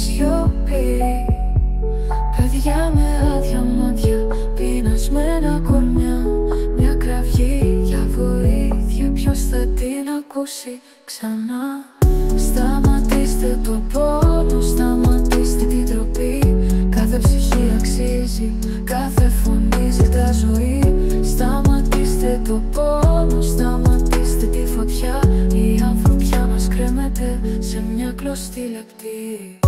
σιωπή. Παιδιά με άδεια μάτια, πεινασμένα κορμιά, μια κραυγή για βοήθεια, ποιος θα την ακούσει ξανά? Σταματήστε το πόνο, σταματήστε την τροπή. Κάθε ψυχή αξίζει, κάθε φωνή ζητά ζωή. Σταματήστε το πόνο, σταματήστε τη φωτιά. Η ανθρωπιά μας κρέμεται σε μια κλωστή λεπτή.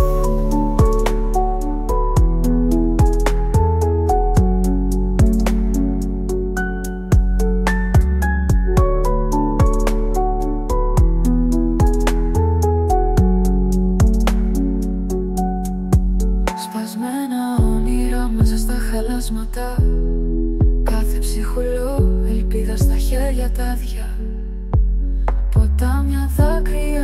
Σπασμένα όνειρα μέσα στα χαλάσματα, κάθε ψυχουλό ελπίδα στα χέρια τα άδεια. Ποτάμια δάκρυα